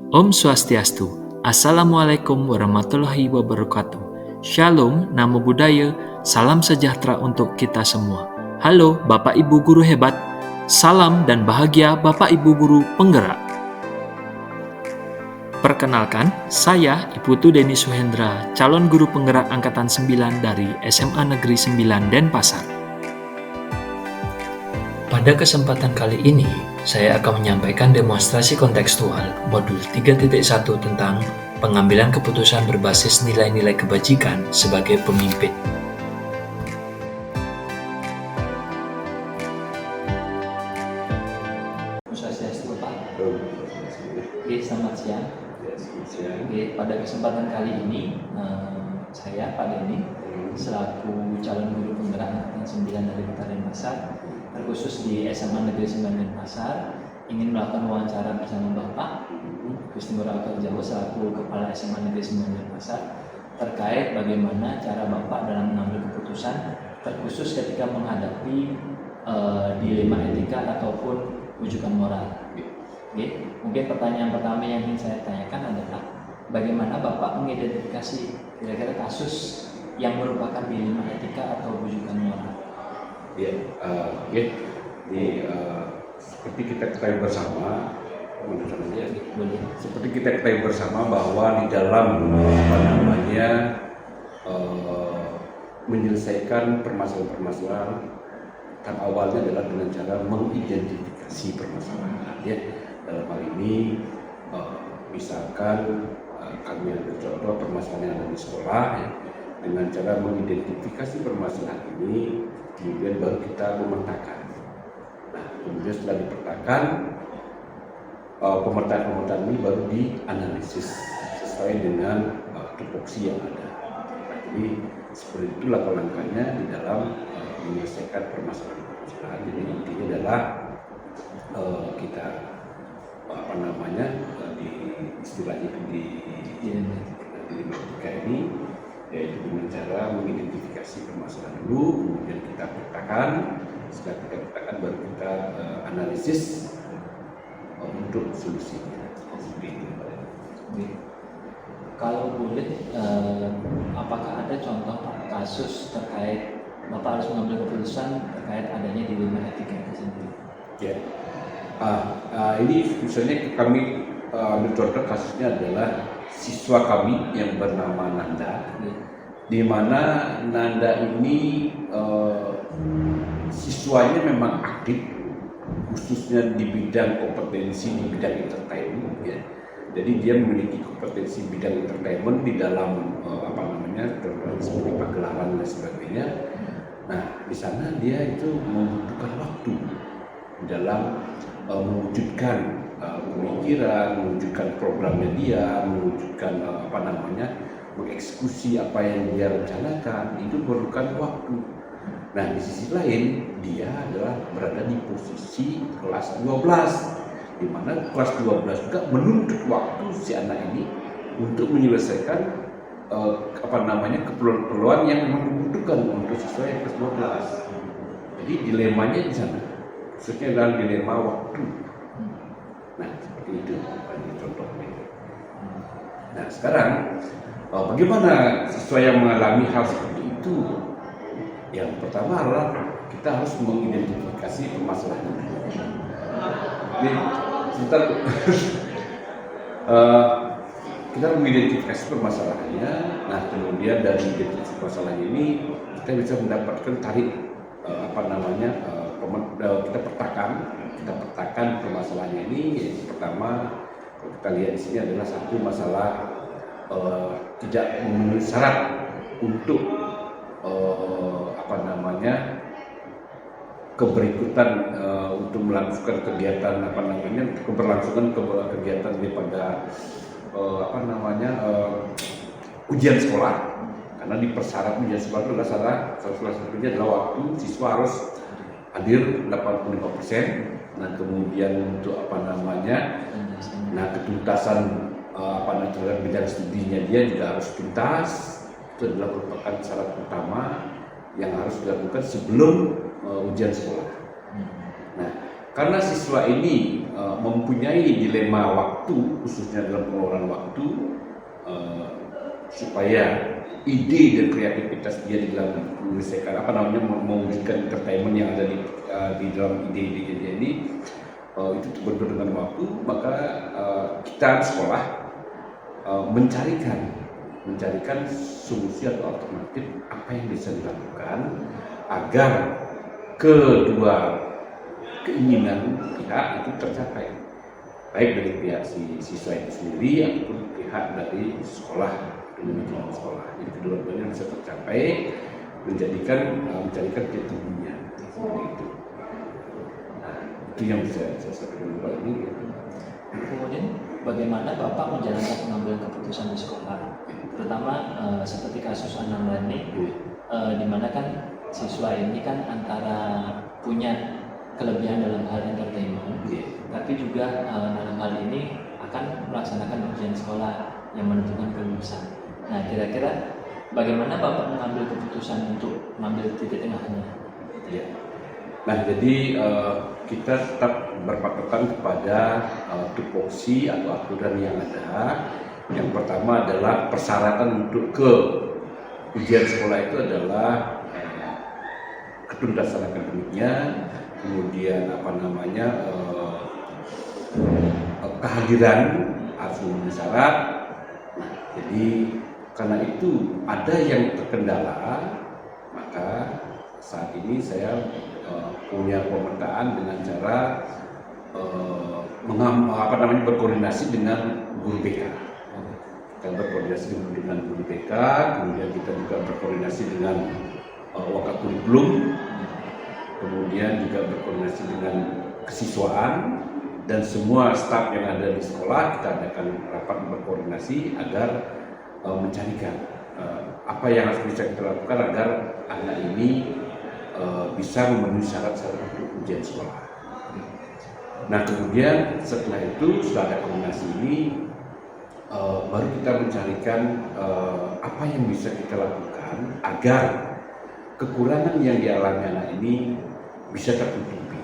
Om Swastiastu. Assalamualaikum warahmatullahi wabarakatuh. Shalom, namo buddhaya, salam sejahtera untuk kita semua. Halo Bapak Ibu Guru hebat, salam dan bahagia Bapak Ibu Guru penggerak. Perkenalkan, saya Ibu Deni Suhendra, calon guru penggerak Angkatan 9 dari SMA Negeri 9 Denpasar. Pada kesempatan kali ini, saya akan menyampaikan demonstrasi kontekstual modul 3.1 tentang pengambilan keputusan berbasis nilai-nilai kebajikan sebagai pemimpin. Swastiastu Bapak. Oke, selamat siang. Oke, pada kesempatan kali ini, saya Pak Deni, selaku calon guru penggerak Angkatan 9 dari Kota Denpasar, terkhusus di SMA Negeri 9 Denpasar, ingin melakukan wawancara bersama Bapak Gusti Ngurah Oto Jawa selaku Kepala SMA Negeri 9 Denpasar terkait bagaimana cara Bapak dalam mengambil keputusan, terkhusus ketika menghadapi dilema etika ataupun rujukan moral. Oke, mungkin pertanyaan pertama yang ingin saya tanyakan adalah bagaimana Bapak mengidentifikasi kira-kira kasus yang merupakan dilema etika atau rujukan moral? Ya, jadi seperti kita ketahui bersama, bahwa di dalam menyelesaikan permasalahan-permasalahan, tahap awalnya adalah dengan cara mengidentifikasi permasalahan. Ya, dalam hal ini, misalkan kami ambil contoh permasalahan yang ada di sekolah, ya, dengan cara mengidentifikasi permasalahan ini. Kemudian baru kita memetakan. Nah, kemudian setelah dipetakan, pemetaan ini baru dianalisis sesuai dengan tupoksi yang ada. Nah, jadi seperti itu langkah-langkahnya di dalam menyelesaikan permasalahan. Jadi intinya adalah kita di istilahnya di matematika ini, yaitu dengan cara mengidentifikasi permasalahan dulu, kemudian kita petakan. Setelah kita petakan baru kita analisis untuk solusinya. Seperti itu. Kalau boleh, apakah ada contoh kasus terkait Bapak harus mengambil keputusan terkait adanya dilema etika itu sendiri? Ya, ini misalnya kami ambil contoh kasusnya adalah siswa kami yang bernama Nanda, di mana Nanda ini siswanya memang aktif, khususnya di bidang kompetensi di bidang entertainment. Ya. Jadi dia memiliki kompetensi bidang entertainment di dalam seperti pagelaran dan sebagainya. Nah, di sana dia itu membutuhkan waktu dalam mewujudkan pemikiran, mewujudkan programnya dia, mewujudkan mengeksekusi apa yang dia rencanakan, itu memerlukan waktu. Nah, di sisi lain dia adalah berada di posisi kelas 12, di mana kelas 12 juga menuntut waktu si anak ini untuk menyelesaikan keperluan yang memang dibutuhkan untuk siswa yang kelas 12. Jadi dilemanya di sana, khususnya dalam dilema waktu. Nah, seperti itu contohnya. Nah, sekarang bagaimana siswa yang mengalami hal seperti itu? Yang pertama adalah kita harus mengidentifikasi permasalahan. Jadi, kita mengidentifikasi permasalahannya. Nah, kemudian dari identifikasi permasalahan ini kita bisa mendapatkan tarik kita petakan permasalahannya ini. Yaitu pertama, kalau kita lihat di sini adalah satu masalah tidak memenuhi syarat untuk keberikutan untuk melakukan kegiatan keberlangsungan kegiatan daripada ujian sekolah, karena di persyarat ujian sekolah itu adalah salah satunya adalah waktu siswa harus hadir 85%. Nah, kemudian untuk ketuntasan terhadap bidang studinya dia juga harus tuntas. Itu adalah merupakan syarat utama yang harus dilakukan sebelum ujian sekolah. Nah, karena siswa ini mempunyai dilema waktu, khususnya dalam pengelolaan waktu, supaya ide dan kreativitas dia di dalam menyelesaikan mewujudkan entertainment yang ada di dalam ide-ide dia ini itu berbeda dengan waktu, maka kita sekolah mencarikan solusi atau alternatif apa yang bisa dilakukan agar kedua keinginan pihak itu tercapai, baik dari pihak si siswa itu sendiri ataupun pihak dari sekolah manajemen sekolah. Jadi kedua-duanya bisa tercapai, mencarikan titiknya seperti itu. Nah, itu yang bisa saya sampaikan Pak ini. Kemudian bagaimana Bapak menjalankan pengambilan keputusan di sekolah, terutama seperti kasus Anam Learning, di mana kan siswa ini kan antara punya kelebihan dalam hal entertainment, tapi juga dalam hal ini akan melaksanakan ujian sekolah yang menentukan kelulusan. Nah, kira-kira bagaimana Bapak mengambil keputusan untuk mengambil titik tengahnya? Ya. Nah, jadi kita tetap berpatokan kepada tupoksi atau aturan yang ada. Yang pertama adalah persyaratan untuk ke ujian sekolah itu adalah ketuntasan akademiknya, kemudian kehadiran harus memenuhi syarat. Nah, jadi karena itu ada yang terkendala, maka saat ini saya punya pemetaan dengan cara berkoordinasi dengan guru BK. Kita berkoordinasi dengan guru BK, kemudian kita juga berkoordinasi dengan wakakurikulum, kemudian juga berkoordinasi dengan kesiswaan dan semua staf yang ada di sekolah. Kita adakan rapat berkoordinasi agar mencarikan apa yang harus bisa kita lakukan agar anak ini bisa memenuhi syarat-syarat untuk ujian sekolah. Nah, kemudian setelah itu sudah ada koordinasi ini, baru kita mencarikan apa yang bisa kita lakukan agar kekurangan yang dialami anak ini bisa tertutupi.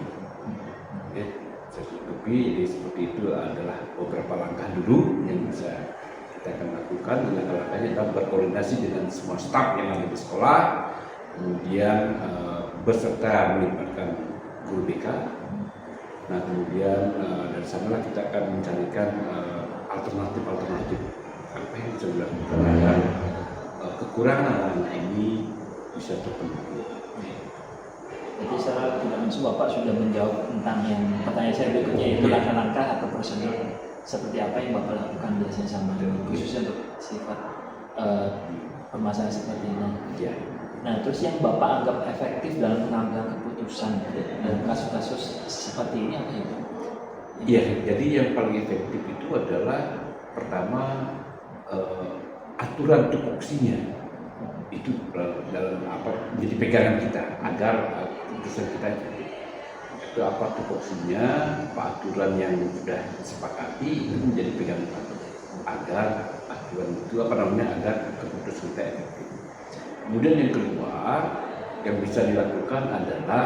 Ya, tertutupi. Jadi seperti itu adalah beberapa langkah dulu yang bisa kita akan lakukan. Langkah-langkahnya adalah berkoordinasi dengan semua staf yang ada di sekolah, kemudian beserta melibatkan guru BK. Nah, kemudian dari sanalah kita akan mencarikan alternatif apa yang bisa dilakukan agar kekurangan anak ini bisa terpenuhi. Jadi secara tidak langsung Bapak sudah menjawab tentang yang pertanyaan saya berikutnya, yaitu langkah-langkah atau prosedur seperti apa yang Bapak lakukan biasanya sama khususnya untuk sifat permasalahan seperti ini. Ya. Nah, terus yang Bapak anggap efektif dalam pengambilan keputusan dalam kasus-kasus seperti ini apa itu? Iya, jadi yang paling efektif itu adalah pertama aturan tupoksinya itu dalam jadi pegangan kita agar keputusan kita itu apa tupoksinya, apa aturan yang sudah disepakati itu menjadi pegangan kita agar aturan itu agar keputusan kita efektif. Kemudian yang kedua yang bisa dilakukan adalah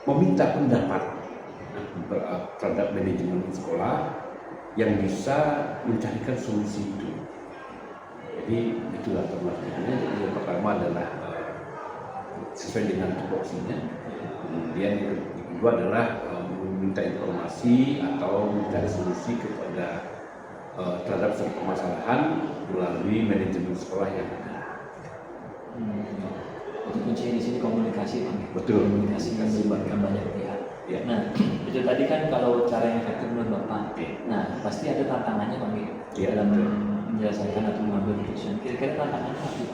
meminta pendapat terhadap manajemen sekolah yang bisa mencarikan solusi itu. Jadi itulah alternatifnya. Jadi yang pertama adalah sesuai dengan tupoksinya. Kemudian yang kedua adalah meminta informasi atau mencari solusi kepada terhadap suatu permasalahan melalui manajemen sekolah yang ada. Jadi kuncinya di sini komunikasi, Pak. Betul. Komunikasi yang melibatkan banyak pihak. Ya. Nah, itu tadi kan kalau cara yang efektif menurut Bapak. Nah, pasti ada tantangannya, Pak, ya, dalam menjelaskan atau mengambil keputusan. Kira-kira tantangannya apa?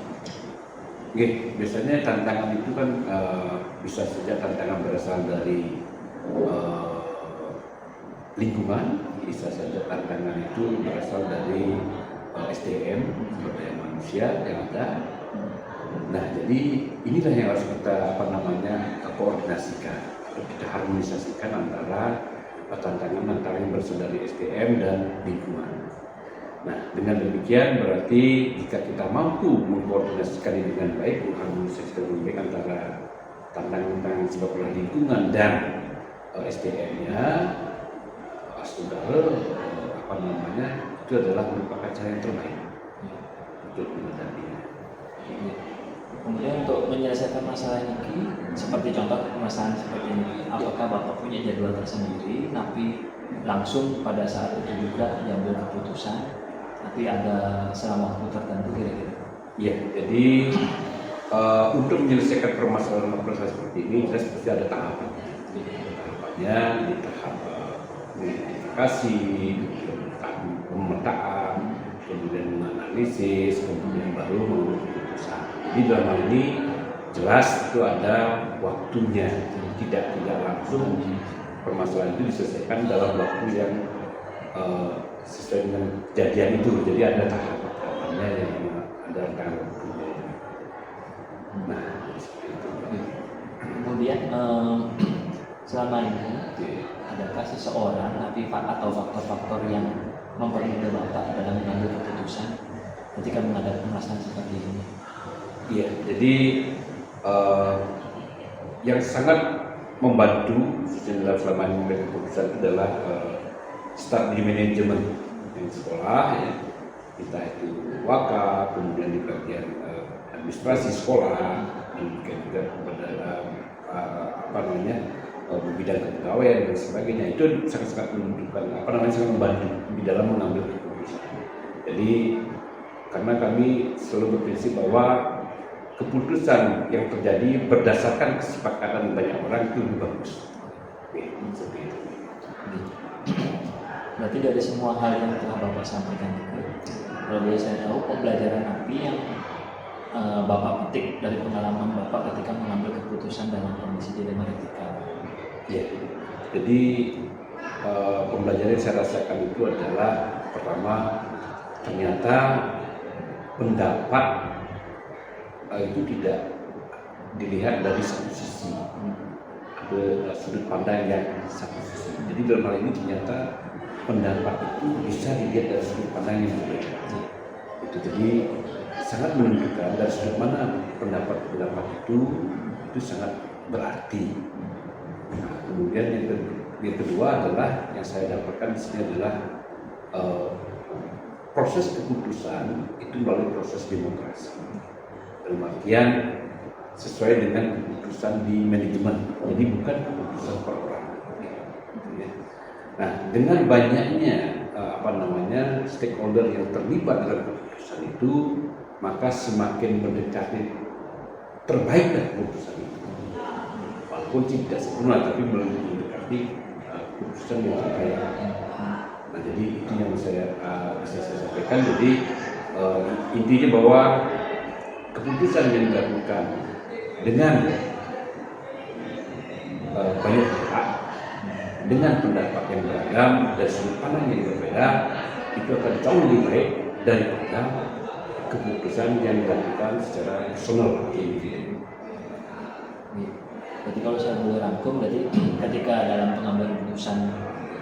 Oke, biasanya tantangan itu kan bisa saja tantangan berasal dari lingkungan, bisa saja tantangan itu berasal dari SDM, sumber daya manusia yang ada. Nah, jadi inilah yang harus kita koordinasikan atau kita harmonisasikan antara tantangan yang berasal dari SDM dan lingkungan. Nah, dengan demikian berarti jika kita mampu mengkoordinasikan ini dengan baik, mengharmonisasikan dengan baik antara tantangan sebab lingkungan dan SDM-nya saudara itu adalah merupakan cara yang terbaik untuk menghadapinya. Kemudian untuk menyelesaikan masalah ini, seperti contoh permasalahan seperti ini, apakah Bapak punya jadwal tersendiri, tapi langsung pada saat itu juga diambil keputusan, tapi ada selama waktu tertentu kira-kira? Iya, jadi untuk menyelesaikan permasalahan seperti ini, jelas pasti ada tahapannya. Tahapannya di tahap identifikasi, tahap pemetaan, kemudian menganalisis, kemudian baru mengambil keputusan. Jadi dalam hal ini jelas itu ada waktunya, tidak langsung permasalahan itu diselesaikan dalam waktu yang sesuai dengan kejadian itu. Jadi ada tahapannya yang ada rangkaian waktunya. Nah, seperti itu. Kemudian selama ini adakah seseorang atau faktor-faktor yang mempermudah Bapak dalam mengambil keputusan ketika menghadapi masalah seperti ini? Iya, jadi yang sangat membantu dalam selama ini mengambil keputusan itu adalah staf di manajemen yang sekolah, ya. Kita itu wakaf, kemudian di bagian administrasi sekolah, kemudian juga kepada bidang kepegawaian dan sebagainya. Itu sangat menunjukkan sangat membantu di dalam mengambil keputusan. Jadi karena kami selalu berprinsip bahwa keputusan yang terjadi berdasarkan kesepakatan banyak orang itu lebih bagus. Oke, seperti itu. Berarti dari semua hal yang telah Bapak sampaikan itu, kalau boleh saya tahu pembelajaran apa yang Bapak petik dari pengalaman Bapak ketika mengambil keputusan dalam kondisi dilema etika? Ya, jadi pembelajaran yang saya rasakan itu adalah pertama, ternyata pendapat itu tidak dilihat dari satu sisi, ada sudut pandang yang satu sisi. Jadi dalam hal ini ternyata pendapat itu bisa dilihat dari sudut pandang yang berbeda. Itu jadi sangat menunjukkan dari sudut mana pendapat itu sangat berarti. Nah, kemudian yang kedua adalah yang saya dapatkan di sini adalah proses keputusan itu melalui proses demokrasi. Dalam artian sesuai dengan keputusan di manajemen, jadi bukan keputusan per orang. Nah, dengan banyaknya stakeholder yang terlibat dalam keputusan itu, maka semakin mendekati terbaiklah keputusan itu. Walaupun tidak sempurna, tapi mendekati keputusan yang terbaik. Nah, jadi itu yang saya sampaikan. Jadi intinya bahwa keputusan yang dilakukan dengan banyak pihak, dengan pendapat yang beragam dan sudut pandang yang berbeda, itu akan jauh lebih baik daripada keputusan yang dilakukan secara personal. Berarti kalau saya boleh rangkum, berarti ketika dalam pengambilan keputusan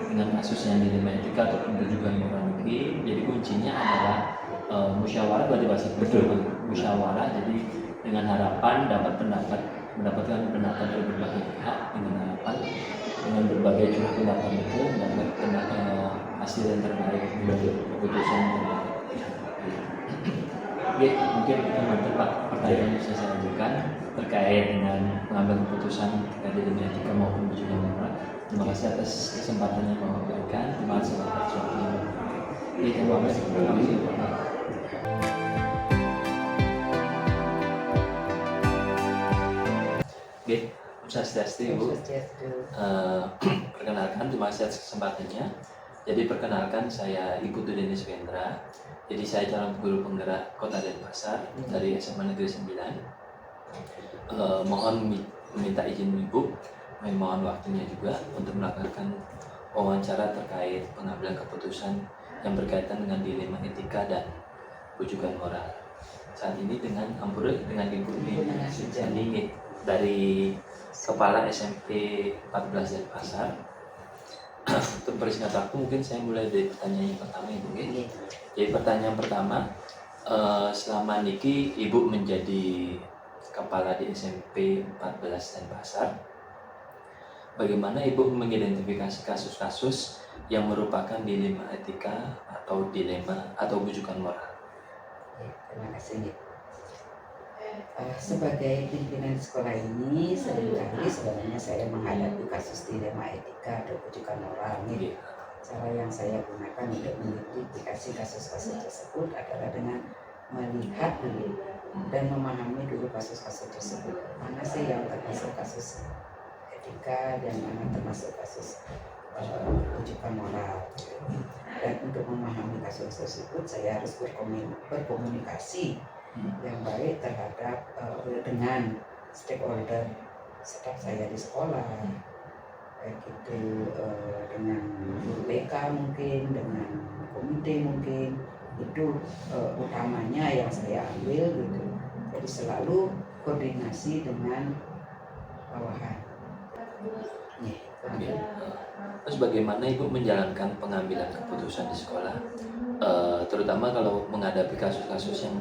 dengan kasus yang dilema etika atau juga moral ini, jadi kuncinya adalah musyawarah, berarti bahasa musyawarah. Jadi dengan harapan mendapatkan pendapat dari berbagai pihak, dengan harapan dengan berbagai curah pendapat itu mendapatkan hasil yang terbaik, keputusan yang terbaik. Oke, mungkin itu nanti Pak pertanyaan yang saya ajukan terkait dengan pengambilan keputusan ketika dilema etika maupun juga moral. Terima kasih atas kesempatan yang Bapak berikan. Terima kasih atas waktunya. Terima kasih. Oke, Swastiastu Ibu. Perkenalkan, terima kasih atas kesempatannya. Jadi perkenalkan, saya Ibu Denis Wendra. Jadi saya calon guru penggerak Kota Denpasar dari SMA Negeri 9. Mohon meminta izin Ibu, mohon waktunya juga untuk melakukan wawancara terkait pengambilan keputusan yang berkaitan dengan dilema etika dan rujukan moral. Saat ini dengan Ibu Nini dari Kepala SMP 14 Denpasar. Untuk persingkat waktu mungkin saya mulai dari pertanyaan yang pertama Ibu. Jadi pertanyaan pertama, selama niki Ibu menjadi kepala di SMP 14 Denpasar. Bagaimana Ibu mengidentifikasi kasus-kasus yang merupakan dilema etika atau dilema atau bujukan moral? Terima kasih. Sebagai pimpinan sekolah ini, seringkali sebenarnya saya menghadapi kasus dilema etika atau bujukan moral. Cara yang saya gunakan untuk mengidentifikasi kasus-kasus tersebut adalah dengan melihat dulu dan memahami dulu kasus-kasus tersebut. Mana sih yang termasuk kasus etika dan mana termasuk kasus bujukan moral. Dan untuk memahami kasus tersebut saya harus berkomunikasi yang baik terhadap dengan stakeholder staf saya di sekolah, baik itu dengan guru BK mungkin, dengan komite mungkin, itu utamanya yang saya ambil gitu. Jadi selalu koordinasi dengan bawahan. Terus bagaimana Ibu menjalankan pengambilan keputusan di sekolah, terutama kalau menghadapi kasus-kasus yang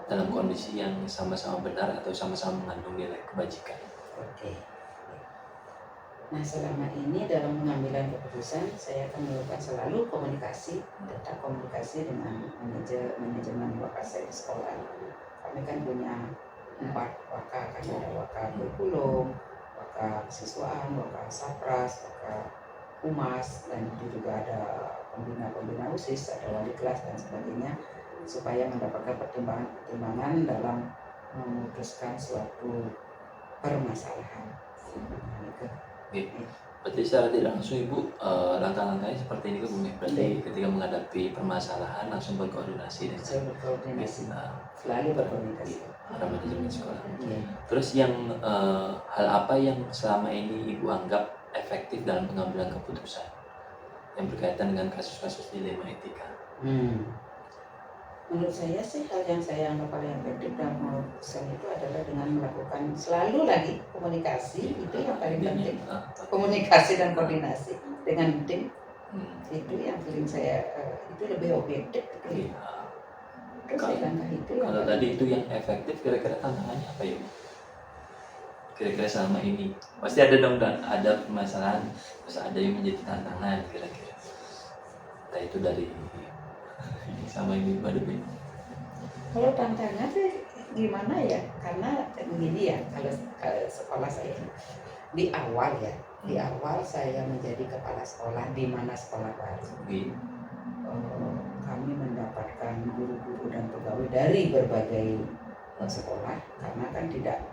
dalam kondisi yang sama-sama benar atau sama-sama mengandung nilai kebajikan? Oke. Nah, selama ini dalam pengambilan keputusan saya akan melakukan selalu komunikasi, tetap komunikasi dengan manajemen waka saya di sekolah. Kami kan punya 4 waka, kan ada waka kurikulum, waka siswaan, waka sapras, waka humas, dan itu juga ada pembina OSIS, ada wali kelas dan sebagainya, supaya mendapatkan pertimbangan dalam memutuskan suatu permasalahan. Berarti secara tidak langsung Ibu langkah-langkahnya seperti ini Bu. Berarti ketika menghadapi permasalahan langsung berkoordinasi dengan Saya berkoordinasi, selalu berkoordinasi para manajemen sekolah. Terus yang hal apa yang selama ini Ibu anggap efektif dalam pengambilan keputusan yang berkaitan dengan kasus-kasus dilema etika? Menurut saya sih hal yang saya anggap paling efektif dalam keputusan itu adalah dengan melakukan selalu lagi komunikasi, itu yang paling penting. Komunikasi dan koordinasi dengan tim itu yang paling saya itu lebih objektif. Terus kalau tadi itu yang efektif, kira-kira tantangannya apa ya? Kira-kira selama ini pasti ada dong, dan ada permasalahan, terus ada yang menjadi tantangan kira-kira. Nah itu dari sama ini Mbak. Kalau tantangan sih gimana ya? Karena begini ya, kalau sekolah saya di awal saya menjadi kepala sekolah di mana sekolah baru. Kami mendapatkan guru-guru dan pegawai dari berbagai sekolah, karena kan tidak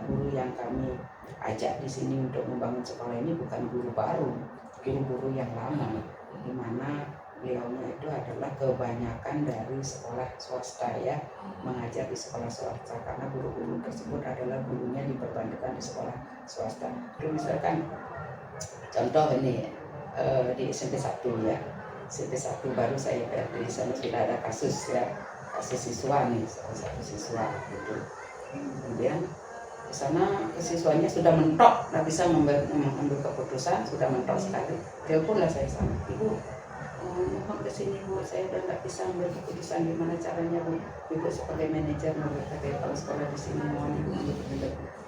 guru yang kami ajak di sini untuk membangun sekolah ini bukan guru baru, guru-guru yang lama, di mana beliaunya itu adalah kebanyakan dari sekolah swasta ya, mengajar di sekolah swasta, karena guru-guru tersebut adalah gurunya diperbandingkan di sekolah swasta. Jadi misalkan contoh ini di SMP 1 ya, SMP 1 baru saya di sana sudah ada kasus siswa nih, salah satu siswa gitu. Kemudian di sana siswanya sudah mentok, nggak bisa mengambil keputusan, sudah mentok sekali. Teleponlah saya sama, Ibu, mohon kesini Bu, saya udah nggak bisa ambil keputusan, gimana caranya Bu? Ibu sebagai manajer, sebagai kepala sekolah di sini, mohon Ibu ambil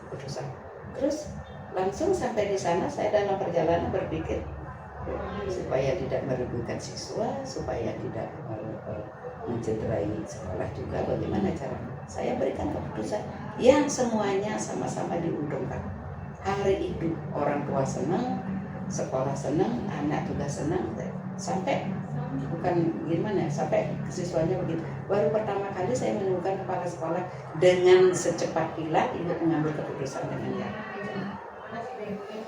keputusan. Terus langsung sampai di sana saya dalam perjalanan berpikir supaya tidak merugikan siswa, supaya tidak mencederai sekolah juga, bagaimana caranya? Saya berikan keputusan yang semuanya sama-sama diuntungkan. Hari itu orang tua senang, sekolah senang, anak juga senang, sampai bukan gimana, sampai siswanya begitu. Baru pertama kali saya menemukan kepala sekolah dengan secepat kilat ibu mengambil keputusan dengan ya.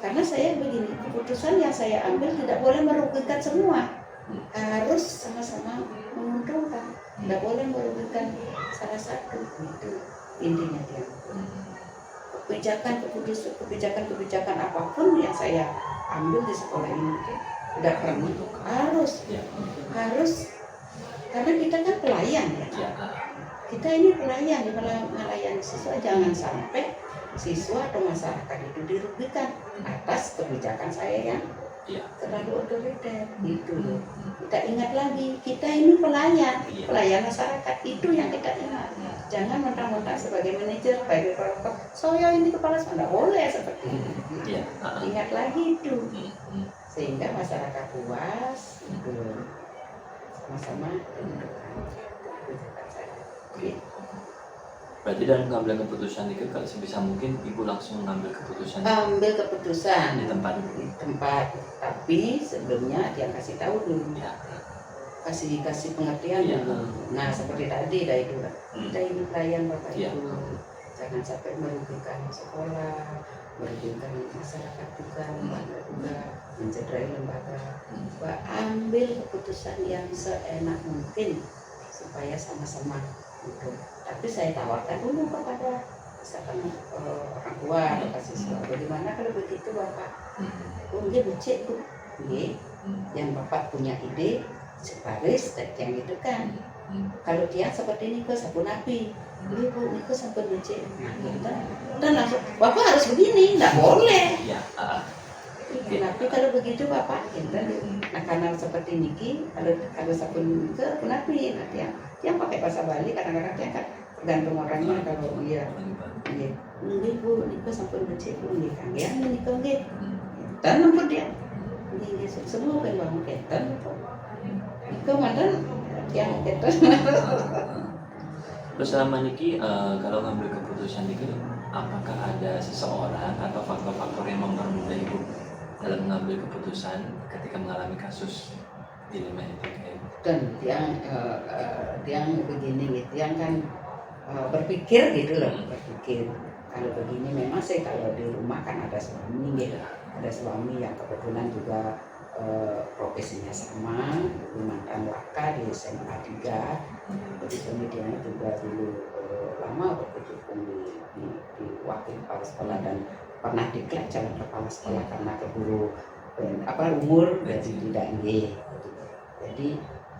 Karena saya begini, keputusan yang saya ambil tidak boleh merugikan semua, harus sama-sama menguntungkan, tidak boleh merugikan salah satu. Itu intinya dia. Kebijakan apapun yang saya ambil di sekolah ini tidak pernah harus karena kita kan pelayan ya. Kita ini pelayan, melayani siswa, jangan sampai siswa atau masyarakat itu dirugikan atas kebijakan saya yang Iya. terlalu otoriter gitu loh. Kita ingat lagi, kita ini pelayan, Iya. pelayan masyarakat, itu yang kita ingat. Jangan mentang-mentang sebagai manajer, sebagai direktur, saya ini kepala sekolah, nggak boleh seperti itu. Iya. Ingat lagi itu, Hmm. sehingga masyarakat puas, gitu loh. Sama-sama menentukan. Itu cita saya. Oke. Berarti dalam mengambil keputusan itu kalau sebisa mungkin ibu langsung mengambil keputusan Ambil keputusan di tempat. di tempat, tapi sebelumnya dia kasih tahu dulu, Ya. kasih pengertian Iya. dulu. Nah seperti tadi dah itu, kita ini pelayan Bapak Iya. Ibu, jangan sampai merugikan sekolah, merugikan masyarakat juga, lembaga juga, mencederai lembaga. Mbak, ambil keputusan yang seenak mungkin supaya sama-sama itu. Tapi saya tawarkan dulu kepada misalkan orang tua atau siswa, bagaimana kalau begitu Bapak? Oh dia becek Bu, Nggih. Yang Bapak punya ide sebaris yang itu kan. Kalau dia seperti ini ke sabun api, ini Bu, ini ke sabun becek. Nah, kita langsung, Bapak harus begini, nggak boleh. Ya. Tapi kalau begitu Bapak, kita, nah karena seperti niki, kalau sabun ke sabun api, nanti yang pakai bahasa Bali kadang-kadang dia kan tergantung orangnya kalau dia, ini Bu, ini ke sabun becek Bu, ini kan, ya ini ke nggih. Dan nampak dia, ini semua kan bangun ketan, ke mantan yang ketan. Terus selama niki kalau ngambil keputusan niki, apakah ada seseorang atau faktor-faktor yang mempermudah ibu dalam mengambil keputusan ketika mengalami kasus dilema itu kayak? Dan yang begini gitu, yang kan berpikir gitu loh, berpikir kalau begini memang sih kalau di rumah kan ada suami gitu, ada suami yang kebetulan juga profesinya sama, mantan waka di SMA 3, jadi suami dia juga dulu lama berkecimpung di wakil kepala sekolah dan pernah diklat calon kepala sekolah karena keburu umur jadi tidak nggih. Jadi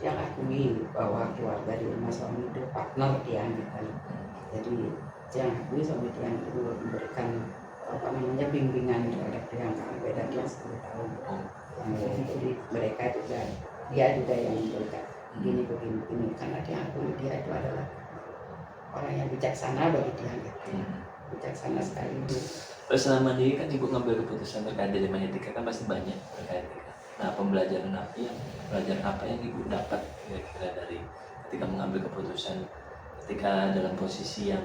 yang akui bahwa keluarga di rumah suami itu partner dia gitu. Jadi yang akui suami dia itu memberikan bimbingan terhadap dia yang beda dia 10 tahun. Jadi mereka juga dia juga yang memberikan begini karena dia akui dia itu adalah orang yang bijaksana bagi dia gitu. Bijaksana sekali itu. Terus selama ini kan ibu ngambil keputusan terkait dilema etika kan pasti banyak terkait etika. Nah pelajaran apa yang ibu dapat kira-kira dari ketika mengambil keputusan ketika dalam posisi yang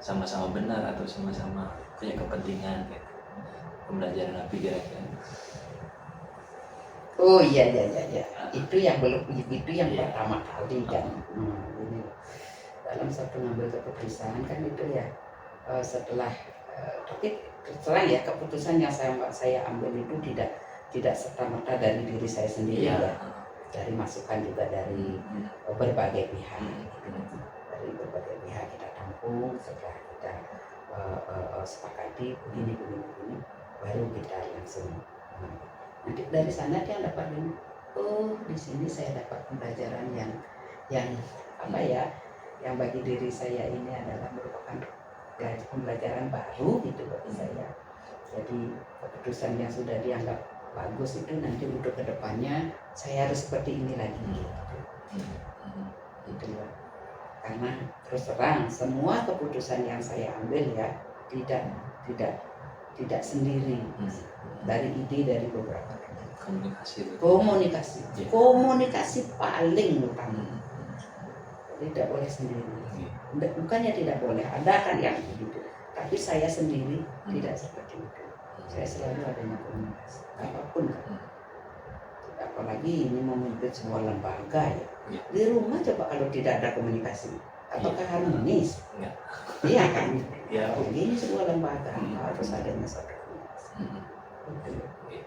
sama-sama benar atau sama-sama punya kepentingan gitu. Pembelajaran apa kira-kira? Oh iya. Itu yang pertama kali kan. Ini dalam satu ngambil keputusan kan itu ya setelah tapi terserah ya keputusan yang saya ambil itu tidak serta-merta dari diri saya sendiri ya, dari masukan juga dari berbagai pihak gitu. Dari berbagai pihak kita tampung, setelah kita sepakati begini baru kita langsung nanti dari sana dia dapat di sini saya dapat pembelajaran yang apa ya, yang bagi diri saya ini adalah merupakan pembelajaran baru gitu bagi saya. Jadi keputusan yang sudah dianggap bagus itu nanti untuk kedepannya saya harus seperti ini lagi gitu ya. Karena terus terang semua keputusan yang saya ambil ya tidak sendiri, dari ide dari beberapa komunikasi paling utama. Tidak boleh sendiri. Bukannya tidak boleh, ada kan yang begitu. Tapi saya sendiri tidak seperti itu. Saya selalu adanya komunikasi, apapun kan. Apalagi ini memimpin sebuah lembaga ya. Di rumah coba kalau tidak ada komunikasi, apakah harmonis? Iya kan? Ini sebuah lembaga harus adanya suatu komunikasi.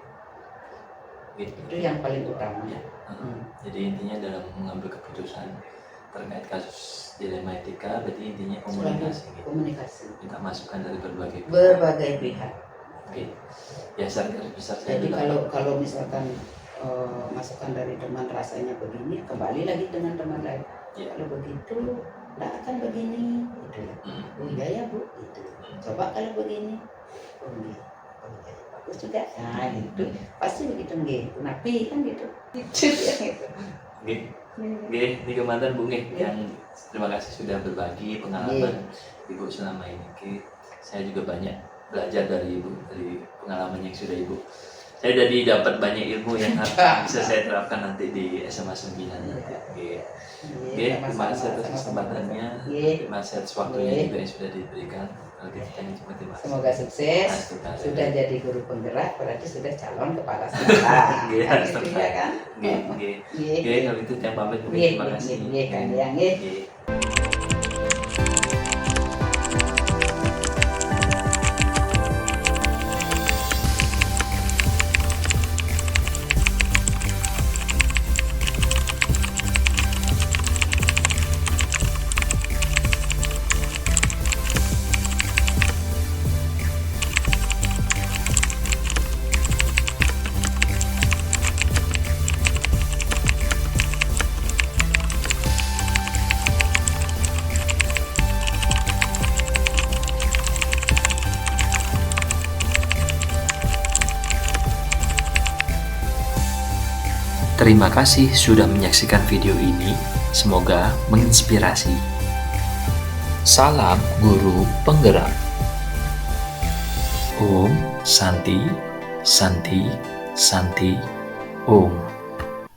Itu yang paling utama. Jadi intinya dalam mengambil keputusan terkait kasus dilema etika, berarti intinya komunikasi. Minta masukan dari berbagai pihak. Oke. Ya, besar saya. Jadi kalau misalkan masukan dari teman rasanya begini, kembali lagi dengan teman lain. Kalau begitu, nggak akan begini. Gitu ya. Oh iya ya Bu. Gitu. Coba kalau begini. Oh iya. bagus juga. Nah itu pasti begitu nggih. Nabi kan gitu. Itu yang itu. Nggih. Nggih, niki mantan Bu nggih yang terima kasih sudah berbagi pengalaman Ibu selama ini. Nggih. Saya juga banyak belajar dari Ibu, dari pengalaman yang sudah Ibu. Saya jadi dapat banyak ilmu yang bisa saya terapkan nanti di SMA 9 nanti. Nggih. Nggih, terima kasih atas kesempatannya. Terima kasih atas waktunya juga yang sudah diberikan. Kalau gitu kami cuma terima kasih. Semoga sukses. Sudah jadi guru penggerak berarti sudah calon kepala sekolah. Nggih, Kan gitu ya kan? Nggih, nggih. Nggih. Nggih, kalau itu yang pamit Bu. Nggih, Terima kasih. nggih, kan ya nggih. Nggih. Terima kasih sudah menyaksikan video ini. Semoga menginspirasi. Salam Guru Penggerak. Om Santi, Santi, Santi, Om.